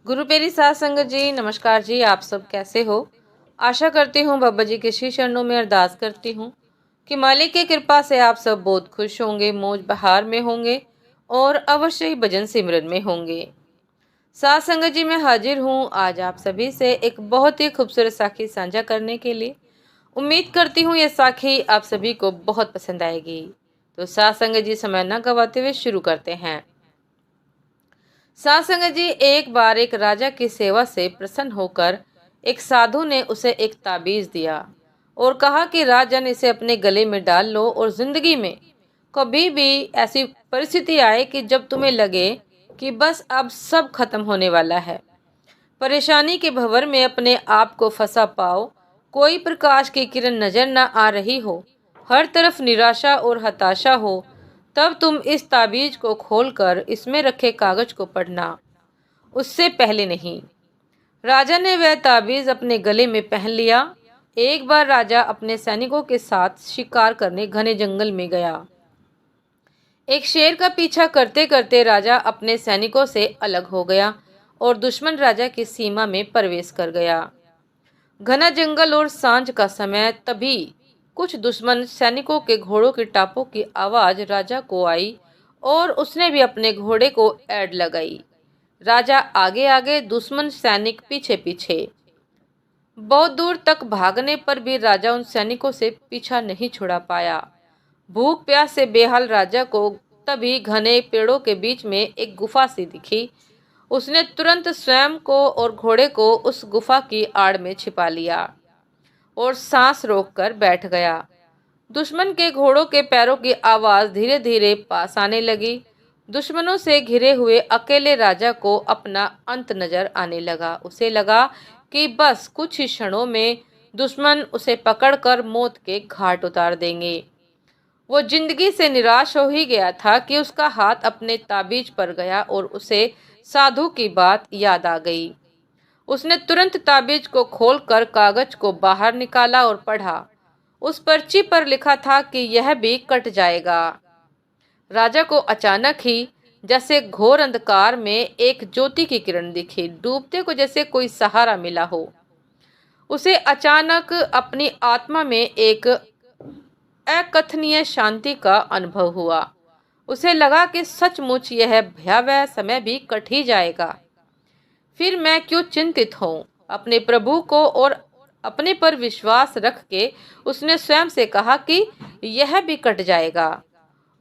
गुरु peri साध संगत जी, नमस्कार जी। आप सब कैसे हो? आशा करती हूँ बाबा जी के श्री चरणों में अरदास करती हूँ कि मालिक की कृपा से आप सब बहुत खुश होंगे, मौज बहार में होंगे और अवश्य ही भजन सिमरन में होंगे। साध संगत जी, मैं हाजिर हूँ आज आप सभी से एक बहुत ही खूबसूरत साखी साझा करने के लिए। उम्मीद करती हूँ ये साखी आप सभी को बहुत पसंद आएगी। तो साध संगत जी, समय न गवाते हुए शुरू करते हैं। साध संगत जी, एक बार एक राजा की सेवा से प्रसन्न होकर एक साधु ने उसे एक ताबीज दिया और कहा कि राजन, इसे अपने गले में डाल लो और जिंदगी में कभी भी ऐसी परिस्थिति आए कि जब तुम्हें लगे कि बस अब सब खत्म होने वाला है, परेशानी के भंवर में अपने आप को फंसा पाओ, कोई प्रकाश की किरण नजर न आ रही हो, हर तरफ निराशा और हताशा हो, तब तुम इस ताबीज को खोलकर इसमें रखे कागज को पढ़ना, उससे पहले नहीं। राजा ने वह ताबीज अपने गले में पहन लिया। एक बार राजा अपने सैनिकों के साथ शिकार करने घने जंगल में गया। एक शेर का पीछा करते करते राजा अपने सैनिकों से अलग हो गया और दुश्मन राजा की सीमा में प्रवेश कर गया। घना जंगल और सांझ का समय, तभी कुछ दुश्मन सैनिकों के घोड़ों की टापों की आवाज राजा को आई और उसने भी अपने घोड़े को ऐड लगाई। राजा आगे आगे, दुश्मन सैनिक पीछे पीछे। बहुत दूर तक भागने पर भी राजा उन सैनिकों से पीछा नहीं छुड़ा पाया। भूख प्यास से बेहाल राजा को तभी घने पेड़ों के बीच में एक गुफा सी दिखी। उसने तुरंत स्वयं को और घोड़े को उस गुफा की आड़ में छिपा लिया और सांस रोककर बैठ गया। दुश्मन के घोड़ों के पैरों की आवाज धीरे धीरे पास आने लगी। दुश्मनों से घिरे हुए अकेले राजा को अपना अंत नजर आने लगा। उसे लगा कि बस कुछ ही क्षणों में दुश्मन उसे पकड़कर मौत के घाट उतार देंगे। वो जिंदगी से निराश हो ही गया था कि उसका हाथ अपने ताबीज पर गया और उसे साधु की बात याद आ गई। उसने तुरंत ताबीज को खोलकर कागज को बाहर निकाला और पढ़ा। उस पर्ची पर लिखा था कि यह भी कट जाएगा। राजा को अचानक ही जैसे घोर अंधकार में एक ज्योति की किरण दिखी, डूबते को जैसे कोई सहारा मिला हो। उसे अचानक अपनी आत्मा में एक अकथनीय शांति का अनुभव हुआ। उसे लगा कि सचमुच यह भयावह समय भी कट ही जाएगा। फिर मैं क्यों चिंतित हूँ? अपने प्रभु को और अपने पर विश्वास रख के उसने स्वयं से कहा कि यह भी कट जाएगा।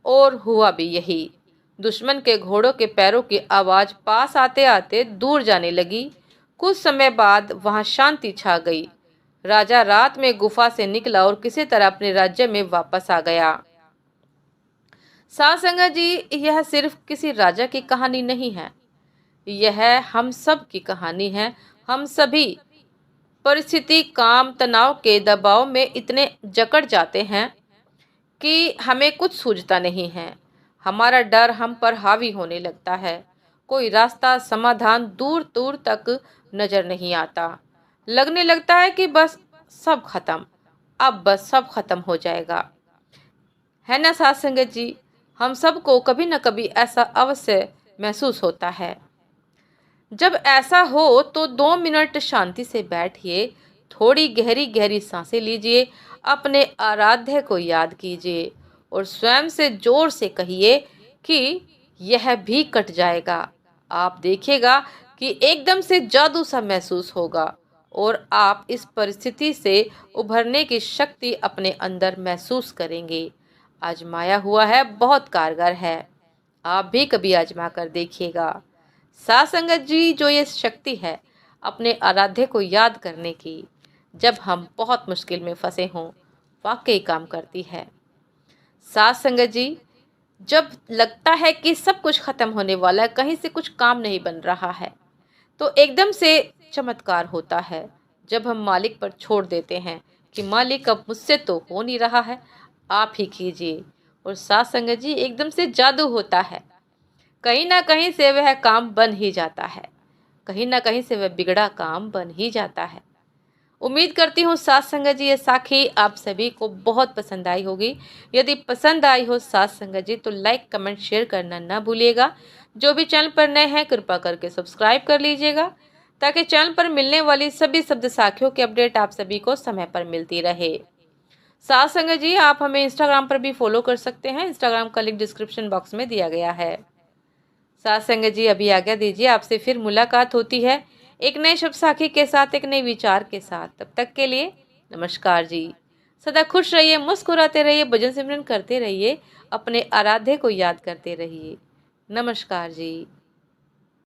और हुआ भी यही। दुश्मन के घोड़ों के पैरों की आवाज पास आते आते दूर जाने लगी। कुछ समय बाद वहां शांति छा गई। राजा रात में गुफा से निकला और किसी तरह अपने राज्य में वापस आ गया। साध संगत जी, यह सिर्फ किसी राजा की कहानी नहीं है, यह हम सब की कहानी है। हम सभी परिस्थिति, काम, तनाव के दबाव में इतने जकड़ जाते हैं कि हमें कुछ सूझता नहीं है। हमारा डर हम पर हावी होने लगता है। कोई रास्ता, समाधान दूर दूर तक नजर नहीं आता। लगने लगता है कि बस सब खत्म, अब बस सब खत्म हो जाएगा। है ना साथ संगत जी? हम सबको कभी न कभी ऐसा अवश्य महसूस होता है। जब ऐसा हो तो 2 मिनट शांति से बैठिए, थोड़ी गहरी गहरी सांसें लीजिए, अपने आराध्य को याद कीजिए और स्वयं से जोर से कहिए कि यह भी कट जाएगा। आप देखिएगा कि एकदम से जादू सा महसूस होगा और आप इस परिस्थिति से उभरने की शक्ति अपने अंदर महसूस करेंगे। आजमाया हुआ है, बहुत कारगर है। आप भी कभी आजमा कर देखिएगा। साथ संगत जी, जो ये शक्ति है अपने आराध्य को याद करने की, जब हम बहुत मुश्किल में फंसे हों, वाकई काम करती है। साथ संगत जी, जब लगता है कि सब कुछ खत्म होने वाला है, कहीं से कुछ काम नहीं बन रहा है, तो एकदम से चमत्कार होता है जब हम मालिक पर छोड़ देते हैं कि मालिक, अब मुझसे तो हो नहीं रहा है, आप ही कीजिए। और साथ संगत जी, एकदम से जादू होता है। कहीं ना कहीं से वह काम बन ही जाता है, कहीं ना कहीं से वह बिगड़ा काम बन ही जाता है। उम्मीद करती हूँ साथ संगत जी, ये साखी आप सभी को बहुत पसंद आई होगी। यदि पसंद आई हो साथ संगत जी, तो लाइक, कमेंट, शेयर करना ना भूलिएगा। जो भी चैनल पर नए हैं कृपा करके सब्सक्राइब कर लीजिएगा ताकि चैनल पर मिलने वाली सभी शब्द साखियों की अपडेट आप सभी को समय पर मिलती रहे। साथ संगत जी आप हमें इंस्टाग्राम पर भी फॉलो कर सकते हैं। इंस्टाग्राम का लिंक डिस्क्रिप्शन बॉक्स में दिया गया है। साथ संगत जी अभी आज्ञा दीजिए, आपसे फिर मुलाकात होती है एक नए शुभ साखी के साथ, एक नए विचार के साथ। तब तक के लिए नमस्कार जी। सदा खुश रहिए, मुस्कुराते रहिए, भजन सिमरन करते रहिए, अपने आराध्य को याद करते रहिए। नमस्कार जी।